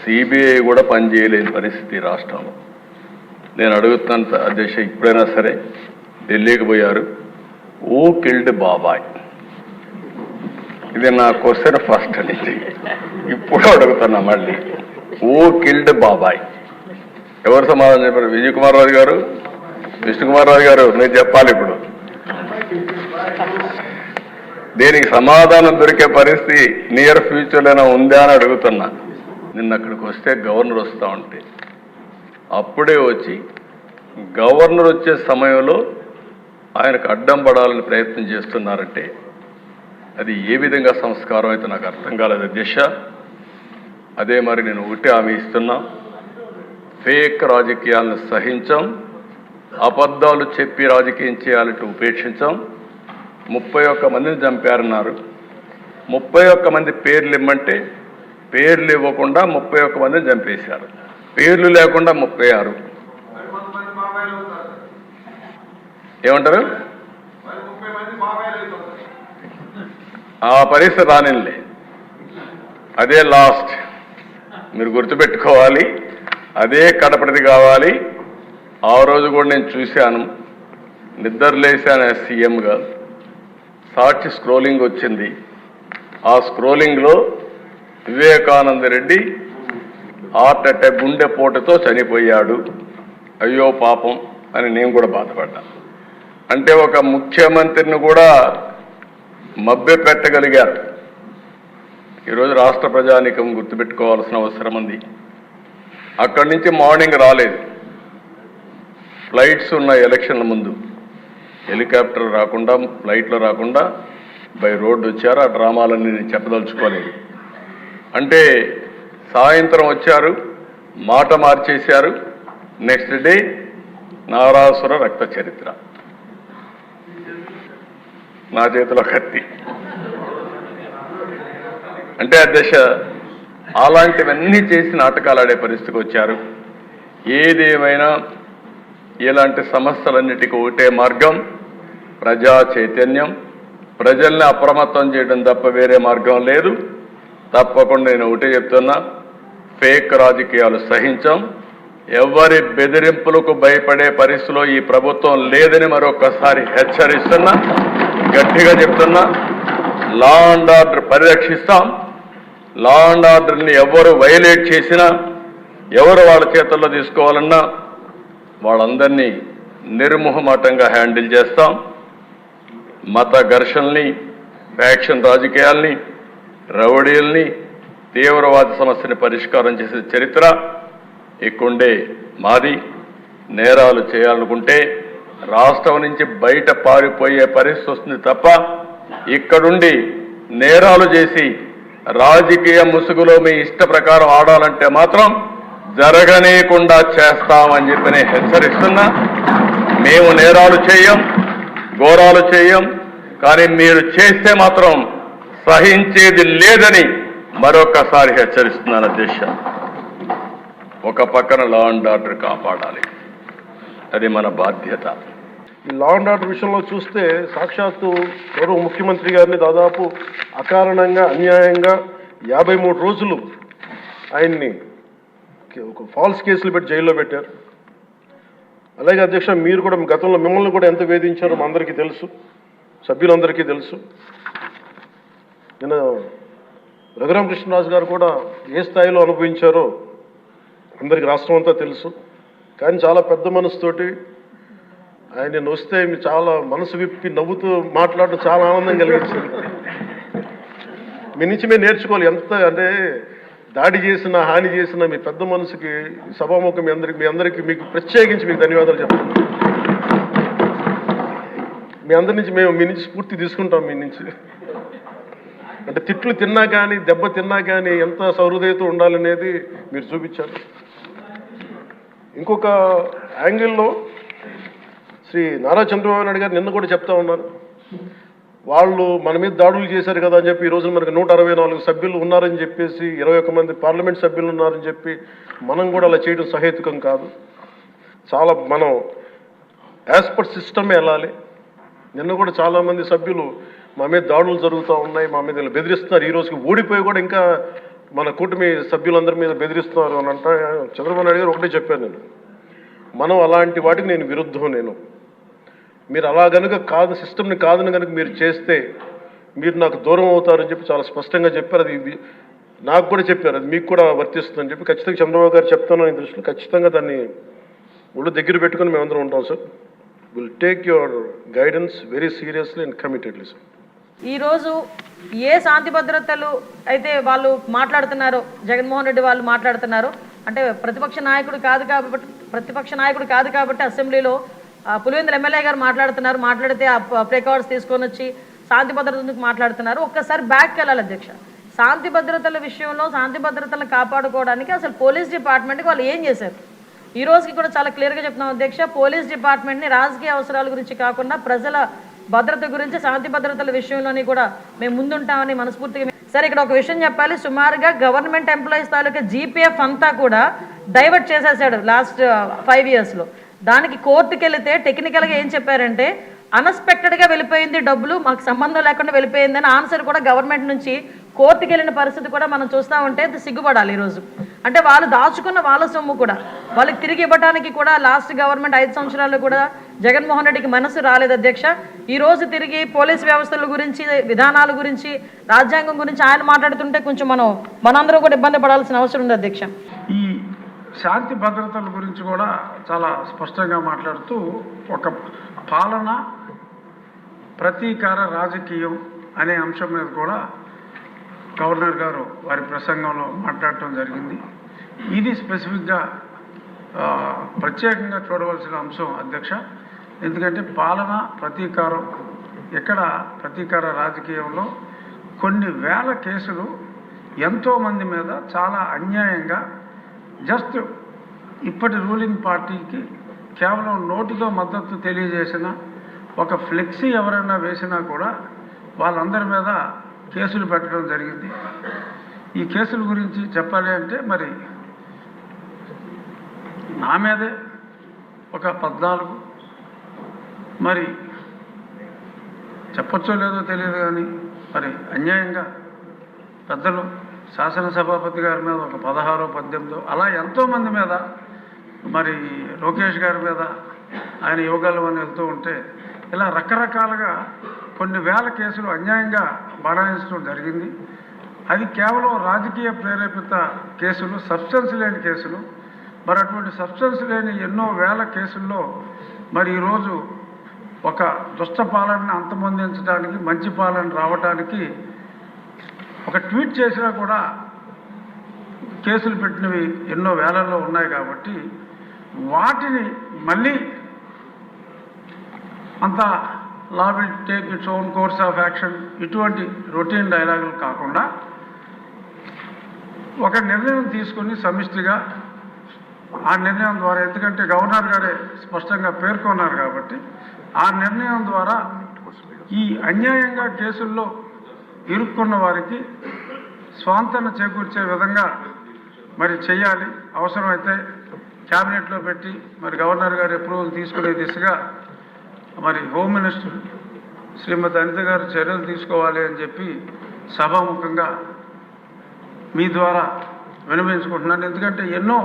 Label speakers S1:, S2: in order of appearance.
S1: CBI కూడా పనిచేయలేని పరిస్థితి రాష్ట్రంలో. నేను అడుగుతాను అధ్యక్ష, ఇప్పుడైనా సరే ఢిల్లీకి పోయారు, ఓ కిల్డ్ బాబాయ్, ఇది నా క్వశ్చన్ ఫస్ట్ నుంచి ఇప్పుడు అడుగుతున్నా మళ్ళీ, ఓ కిల్డ్ బాబాయ్ ఎవరు సమాధానం చెప్పారు? విజయ్ కుమార్ రాజు గారు, విష్ణుకుమార్ రాజు గారు, మీరు చెప్పాలి ఇప్పుడు. దీనికి సమాధానం దొరికే పరిస్థితి నియర్ ఫ్యూచర్లోనే ఉందా అని అడుగుతున్నా. నిన్న అక్కడికి వస్తే గవర్నర్ వస్తూ ఉంటే అప్పుడే వచ్చి గవర్నర్ వచ్చే సమయంలో ఆయనకు అడ్డం పడాలని ప్రయత్నం చేస్తున్నారంటే అది ఏ విధంగా సంస్కారం అయితే నాకు అర్థం కాలేదు అధ్యక్ష. అదే మరి నేను ఒకటి హామీ ఇస్తున్నా, ఫేక్ రాజకీయాలను సహించాం, అబద్ధాలు చెప్పి రాజకీయం చేయాలంటూ ఉపేక్షించాం. 31 మందిని చంపారన్నారు, 31 మంది పేర్లు ఇమ్మంటే పేర్లు ఇవ్వకుండా 31 మందిని చంపేశారు, పేర్లు లేకుండా 36. ఏమంటారు? ఆ పరిస్థితి రానిలే, అదే లాస్ట్. మీరు గుర్తుపెట్టుకోవాలి, అదే కడపటిది కావాలి. ఆ రోజు కూడా నేను చూశాను, నిద్రలేశాను సీఎంగా. సాక్షి స్క్రోలింగ్ వచ్చింది, ఆ స్క్రోలింగ్లో వివేకానంద రెడ్డి హార్ట్ అటాక్ గుండెపోటుతో చనిపోయాడు, అయ్యో పాపం అని నేను కూడా బాధపడ్డా. అంటే ఒక ముఖ్యమంత్రిని కూడా మభ్య పెట్టగలిగారు. ఈరోజు రాష్ట్ర ప్రజానీకం గుర్తుపెట్టుకోవాల్సిన అవసరం ఉంది. అక్కడి నుంచి మార్నింగ్ రాలేదు, ఫ్లైట్స్ ఉన్న ఎలక్షన్ల ముందు హెలికాప్టర్ రాకుండా ఫ్లైట్లో రాకుండా బై రోడ్డు వచ్చారు. ఆ డ్రామాలన్నీ నేను చెప్పదలుచుకోలేదు. అంటే సాయంత్రం వచ్చారు, మాట మార్చేశారు, నెక్స్ట్ డే నారాసుర రక్త చరిత్ర, నా చేతిలో కత్తి. అంటే అధ్యక్ష, అలాంటివన్నీ చేసి నాటకాలు ఆడే పరిస్థితికి వచ్చారు. ఏదేమైనా ఇలాంటి సమస్యలన్నిటికీ ఒకటే మార్గం, ప్రజా చైతన్యం, ప్రజల్ని అప్రమత్తం చేయడం తప్ప వేరే మార్గం లేదు. తప్పకుండా నేను ఒకటే చెప్తున్నా, ఫేక్ రాజకీయాలు సహించాం, ఎవరి బెదిరింపులకు భయపడే పరిస్థితిలో ఈ ప్రభుత్వం లేదని మరొకసారి హెచ్చరిస్తున్నా, గట్టిగా చెప్తున్నా. లా అండ్ ఆర్డర్ పరిరక్షిస్తాం. లా అండ్ ఆర్డర్ని ఎవరు వైలేట్ చేసినా, ఎవరు వాళ్ళ చేతుల్లో తీసుకోవాలన్నా వాళ్ళందరినీ నిర్మోహమాటంగా హ్యాండిల్ చేస్తాం. మత ఘర్షణల్ని, ఫ్యాక్షన్ రాజకీయాల్ని, రౌడీల్ని, తీవ్రవాద సమస్యని పరిష్కారం చేసే చరిత్ర ఇక్కడే మాది. నేరాలు చేయాలనుకుంటే రాష్ట్రం నుంచి బయట పారిపోయే పరిస్థితి వస్తుంది తప్ప ఇక్కడుండి నేరాలు చేసి రాజకీయ ముసుగులో మీ ఇష్ట ప్రకారం ఆడాలంటే మాత్రం జరగనీయకుండా చేస్తామని చెప్పి నేను హెచ్చరిస్తున్నా. మేము నేరాలు చేయం, ఘోరాలు చేయం, కానీ మీరు చేస్తే మాత్రం సహించేది లేదని మరొకసారి హెచ్చరిస్తున్నాను అధ్యక్ష. ఒక పక్కన లా అండ్ ఆర్డర్ కాపాడాలి, అది మన బాధ్యత.
S2: ఈ లా అండ్ ఆర్డర్ విషయంలో చూస్తే సాక్షాత్తు గౌరవ ముఖ్యమంత్రి గారిని దాదాపు అకారణంగా అన్యాయంగా 53 రోజులు ఆయన్ని ఒక ఫాల్స్ కేసులు పెట్టి జైల్లో పెట్టారు. అలాగే అధ్యక్ష, మీరు కూడా గతంలో మిమ్మల్ని కూడా ఎంత వేధించారో మా అందరికీ తెలుసు, సభ్యులందరికీ తెలుసు. నిన్న రఘురామకృష్ణరాజు గారు కూడా ఏ స్థాయిలో అనుభవించారో అందరికీ రాష్ట్రం అంతా తెలుసు. కానీ చాలా పెద్ద మనసుతోటి ఆయన వస్తే చాలా మనసు విప్పి నవ్వుతూ మాట్లాడడం చాలా ఆనందం కలిగించింది. మీ నుంచి మేము నేర్చుకోవాలి. ఎంత అంటే దాడి చేసిన, హాని చేసిన మీ పెద్ద మనసుకి సభాముఖం మీ అందరికీ మీకు ప్రత్యేకించి మీకు ధన్యవాదాలు చెప్తాను. మీ అందరి నుంచి మీ నుంచి స్ఫూర్తి తీసుకుంటాం. మీ నుంచి అంటే తిట్లు తిన్నా కానీ, దెబ్బ తిన్నా కానీ ఎంత సౌహృదయతో ఉండాలనేది మీరు చూపించారు. ఇంకొక యాంగిల్లో శ్రీ నారా చంద్రబాబు నాయుడు గారు నిన్న కూడా చెప్తా ఉన్నారు, వాళ్ళు మన మీద దాడులు చేశారు కదా అని చెప్పి ఈరోజు మనకు 164 సభ్యులు ఉన్నారని చెప్పేసి 21 మంది పార్లమెంట్ సభ్యులు ఉన్నారని చెప్పి మనం కూడా అలా చేయడం సహేతుకం కాదు. చాలా మనం యాజ్ పర్ సిస్టమే వెళ్ళాలి. నిన్న కూడా చాలామంది సభ్యులు మా మీద దాడులు జరుగుతూ ఉన్నాయి, మా మీద బెదిరిస్తున్నారు, ఈ రోజుకి ఓడిపోయి కూడా ఇంకా మన కూటమి సభ్యులందరి మీద బెదిరిస్తున్నారు అని అంటే చంద్రబాబు నాయుడు గారు ఒకటే చెప్పాను నేను, మనం అలాంటి వాటికి నేను విరుద్ధం. మీరు అలా కనుక కాదు, సిస్టమ్ని కాదని కనుక మీరు చేస్తే మీరు నాకు దూరం అవుతారని చెప్పి చాలా స్పష్టంగా చెప్పారు. అది నాకు కూడా చెప్పారు, అది మీకు కూడా వర్తిస్తుందని చెప్పి ఖచ్చితంగా చంద్రబాబు గారు చెప్తాను దృష్టిలో ఖచ్చితంగా దాన్ని ఒళ్ళు దగ్గర పెట్టుకుని మేమందరం ఉంటాం sir. Will take your guidance very seriously and committedly sir.
S3: ఈరోజు ఏ శాంతి భద్రతలు అయితే వాళ్ళు మాట్లాడుతున్నారో, జగన్మోహన్ రెడ్డి వాళ్ళు మాట్లాడుతున్నారు అంటే ప్రతిపక్ష నాయకుడు కాదు కాబట్టి అసెంబ్లీలో పులివెందుల ఎమ్మెల్యే గారు మాట్లాడితే ఆ ప్రికార్డ్స్ తీసుకొని వచ్చి శాంతి భద్రతలకు మాట్లాడుతున్నారు. ఒక్కసారి బ్యాక్కి వెళ్ళాలి అధ్యక్ష. శాంతి భద్రతల విషయంలో శాంతి భద్రతలను కాపాడుకోవడానికి అసలు పోలీస్ డిపార్ట్మెంట్కి వాళ్ళు ఏం చేశారు? ఈ రోజుకి కూడా చాలా క్లియర్గా చెప్తున్నాం అధ్యక్ష. పోలీస్ డిపార్ట్మెంట్ని రాజకీయ అవసరాల గురించి కాకుండా ప్రజల భద్రత గురించి, శాంతి భద్రతల విషయంలోని కూడా మేము ముందుంటామని మనస్ఫూర్తిగా. సరే, ఇక్కడ ఒక విషయం చెప్పాలి. సుమారుగా గవర్నమెంట్ ఎంప్లాయీస్ తాలూకా జీపీఎఫ్ అంతా కూడా డైవర్ట్ చేసేసాడు లాస్ట్ 5 yearsలో. దానికి కోర్టుకి వెళితే టెక్నికల్గా ఏం చెప్పారంటే అన్ఎక్స్పెక్టెడ్గా వెళ్ళిపోయింది, డబ్బులు మాకు సంబంధం లేకుండా వెళ్ళిపోయిందని ఆన్సర్ కూడా గవర్నమెంట్ నుంచి కోర్టుకి వెళ్ళిన పరిస్థితి కూడా మనం చూస్తూ ఉంటే సిగ్గుపడాలి ఈరోజు. అంటే వాళ్ళు దాచుకున్న వాళ్ళ సొమ్ము కూడా వాళ్ళకి తిరిగి ఇవ్వడానికి కూడా లాస్ట్ గవర్నమెంట్ 5 సంవత్సరాలు కూడా జగన్మోహన్ రెడ్డికి మనసు రాలేదు అధ్యక్ష. ఈరోజు తిరిగి పోలీస్ వ్యవస్థల గురించి, విధానాల గురించి, రాజ్యాంగం గురించి ఆయన మాట్లాడుతుంటే కొంచెం మనందరం కూడా ఇబ్బంది పడాల్సిన అవసరం ఉంది అధ్యక్ష.
S4: ఈ శాంతి భద్రతల గురించి కూడా చాలా స్పష్టంగా మాట్లాడుతూ ఒక పాలన, ప్రతీకార రాజకీయం అనే అంశం మీద కూడా గవర్నర్ గారు వారి ప్రసంగంలో మాట్లాడటం జరిగింది. ఇది స్పెసిఫిక్గా ప్రత్యేకంగా చూడవలసిన అంశం అధ్యక్ష. ఎందుకంటే పాలన, ప్రతీకారం, ఇక్కడ ప్రతీకార రాజకీయంలో కొన్ని వేల కేసులు ఎంతోమంది మీద చాలా అన్యాయంగా జస్ట్ ఇప్పటి రూలింగ్ పార్టీకి కేవలం నోటితో మద్దతు తెలియజేసిన ఒక ఫ్లెక్సీ ఎవరైనా వేసినా కూడా వాళ్ళందరి మీద కేసులు పెట్టడం జరిగింది. ఈ కేసుల గురించి చెప్పాలి అంటే మరి నా మీదే ఒక 14, మరి చెప్పచ్చో లేదో తెలియదు కానీ మరి అన్యాయంగా పెద్దలు శాసనసభాపతి గారి మీద ఒక 16, 18 అలా ఎంతోమంది మీద, మరి లోకేష్ గారి మీద ఆయన యోగాలు అని వెళ్తూ ఉంటే ఇలా రకరకాలుగా కొన్ని వేల కేసులు అన్యాయంగా బనాయించడం జరిగింది. అది కేవలం రాజకీయ ప్రేరేపిత కేసులు, సబ్స్టెన్స్ లేని కేసులు. మరి అటువంటి సబ్స్టెన్స్ లేని ఎన్నో వేల కేసుల్లో మరి ఈరోజు ఒక దుష్ట పాలనని అంతమొందించడానికి, మంచి పాలన రావడానికి ఒక ట్వీట్ చేసినా కూడా కేసులు పెట్టినవి ఎన్నో వేలల్లో ఉన్నాయి. కాబట్టి వాటిని మళ్ళీ అంత law will take its own course of action, ఇటువంటి రొటీన్ డైలాగులు కాకుండా ఒక నిర్ణయం తీసుకుని సమిష్టిగా ఆ నిర్ణయం ద్వారా, ఎందుకంటే గవర్నర్ గారే స్పష్టంగా పేర్కొన్నారు కాబట్టి ఆ నిర్ణయం ద్వారా ఈ అన్యాయంగా కేసుల్లో ఇరుక్కున్న వారికి స్వాంతన చేకూర్చే విధంగా మరి చేయాలి. అవసరమైతే క్యాబినెట్లో పెట్టి మరి గవర్నర్ గారి అప్రూవల్ తీసుకునే దిశగా మరి హోమ్ మినిస్టర్ శ్రీమతి అనిత గారు చర్యలు తీసుకోవాలి అని చెప్పి సభాముఖంగా మీ ద్వారా విన్నవించుకుంటున్నాను. ఎందుకంటే ఎన్నో